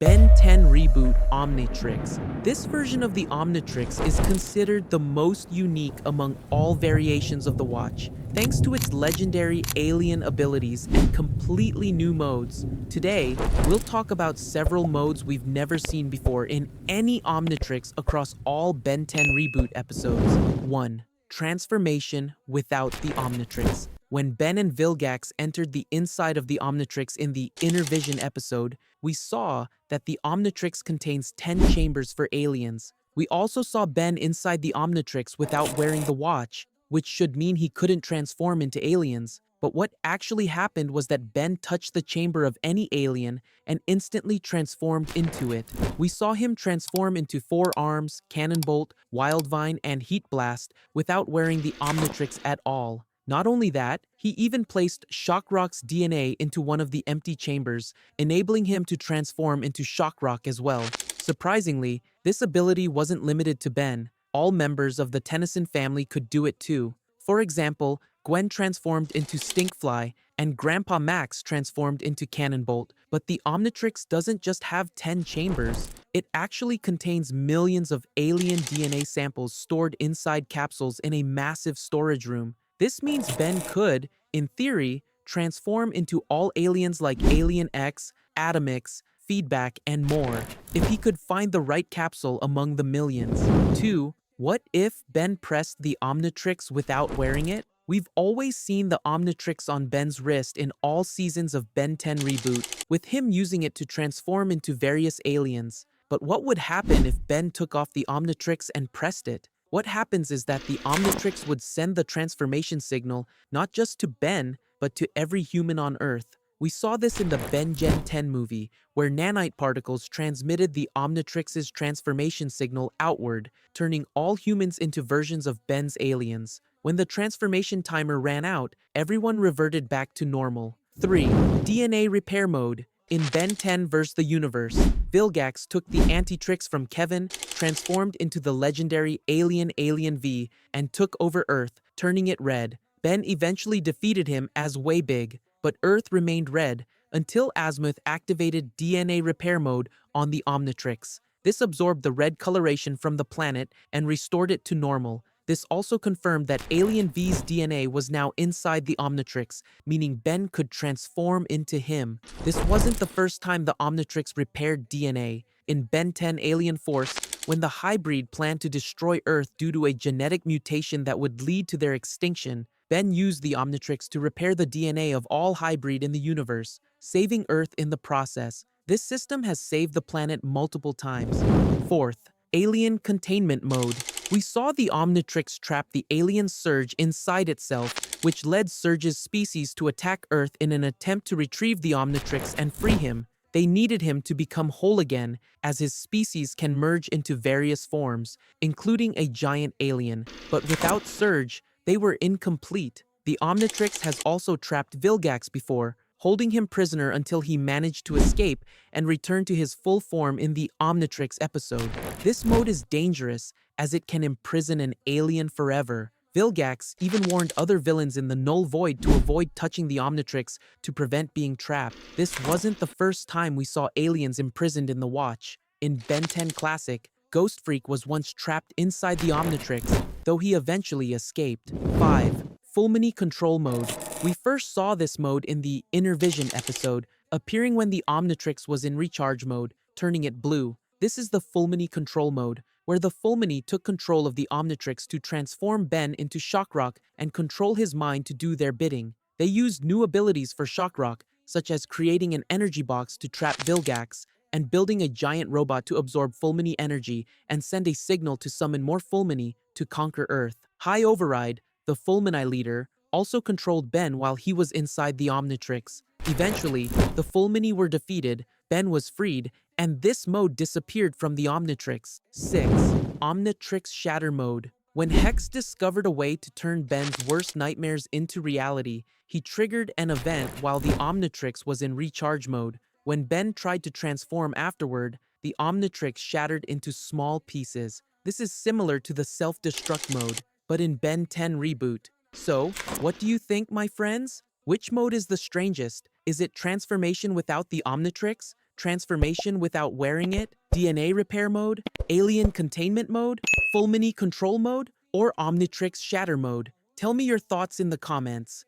Ben 10 Reboot Omnitrix. This version of the Omnitrix is considered the most unique among all variations of the watch, thanks to its legendary alien abilities and completely new modes. Today, we'll talk about several modes we've never seen before in any Omnitrix across all Ben 10 Reboot episodes. 1. Transformation without the Omnitrix. When Ben and Vilgax entered the inside of the Omnitrix in the Inner Vision episode, we saw that the Omnitrix contains 10 chambers for aliens. We also saw Ben inside the Omnitrix without wearing the watch, which should mean he couldn't transform into aliens. But what actually happened was that Ben touched the chamber of any alien and instantly transformed into it. We saw him transform into Four Arms, Cannonbolt, Wildvine, and Heat Blast without wearing the Omnitrix at all. Not only that, he even placed Shockrock's DNA into one of the empty chambers, enabling him to transform into Shockrock as well. Surprisingly, this ability wasn't limited to Ben. All members of the Tennyson family could do it too. For example, Gwen transformed into Stinkfly, and Grandpa Max transformed into Cannonbolt. But the Omnitrix doesn't just have 10 chambers. It actually contains millions of alien DNA samples stored inside capsules in a massive storage room. This means Ben could, in theory, transform into all aliens like Alien X, Atomix, Feedback, and more, if he could find the right capsule among the millions. 2. What if Ben pressed the Omnitrix without wearing it? We've always seen the Omnitrix on Ben's wrist in all seasons of Ben 10 Reboot, with him using it to transform into various aliens. But what would happen if Ben took off the Omnitrix and pressed it? What happens is that the Omnitrix would send the transformation signal not just to Ben, but to every human on Earth. We saw this in the Ben Gen 10 movie, where nanite particles transmitted the Omnitrix's transformation signal outward, turning all humans into versions of Ben's aliens. When the transformation timer ran out, everyone reverted back to normal. 3. DNA Repair Mode. In Ben 10 vs. the Universe, Vilgax took the Antitrix from Kevin, transformed into the legendary Alien V, and took over Earth, turning it red. Ben eventually defeated him as Way Big, but Earth remained red until Azimuth activated DNA Repair Mode on the Omnitrix. This absorbed the red coloration from the planet and restored it to normal. This also confirmed that Alien V's DNA was now inside the Omnitrix, meaning Ben could transform into him. This wasn't the first time the Omnitrix repaired DNA. In Ben 10 Alien Force, when the hybrid planned to destroy Earth due to a genetic mutation that would lead to their extinction, Ben used the Omnitrix to repair the DNA of all hybrid in the universe, saving Earth in the process. This system has saved the planet multiple times. 4th, Alien Containment Mode. We saw the Omnitrix trap the alien Surge inside itself, which led Surge's species to attack Earth in an attempt to retrieve the Omnitrix and free him. They needed him to become whole again, as his species can merge into various forms, including a giant alien. But without Surge, they were incomplete. The Omnitrix has also trapped Vilgax before, holding him prisoner until he managed to escape and return to his full form in the Omnitrix episode. This mode is dangerous, as it can imprison an alien forever. Vilgax even warned other villains in the Null Void to avoid touching the Omnitrix to prevent being trapped. This wasn't the first time we saw aliens imprisoned in the Watch. In Ben 10 Classic, Ghost Freak was once trapped inside the Omnitrix, though he eventually escaped. 5. Fulmini Control Mode. We first saw this mode in the Inner Vision episode, appearing when the Omnitrix was in recharge mode, turning it blue. This is the Fulmini Control Mode, where the Fulmini took control of the Omnitrix to transform Ben into Shockrock and control his mind to do their bidding. They used new abilities for Shockrock, such as creating an energy box to trap Vilgax, and building a giant robot to absorb Fulmini energy and send a signal to summon more Fulmini to conquer Earth. High Override, the Fulmini leader, also controlled Ben while he was inside the Omnitrix. Eventually, the Fulmini were defeated, Ben was freed, and this mode disappeared from the Omnitrix. 6. Omnitrix Shatter Mode. When Hex discovered a way to turn Ben's worst nightmares into reality, he triggered an event while the Omnitrix was in recharge mode. When Ben tried to transform afterward, the Omnitrix shattered into small pieces. This is similar to the self-destruct mode, but in Ben 10 Reboot. So, what do you think, my friends? Which mode is the strangest? Is it transformation without the Omnitrix, transformation without wearing it, DNA repair mode, alien containment mode, Fulmini control mode, or Omnitrix shatter mode? Tell me your thoughts in the comments.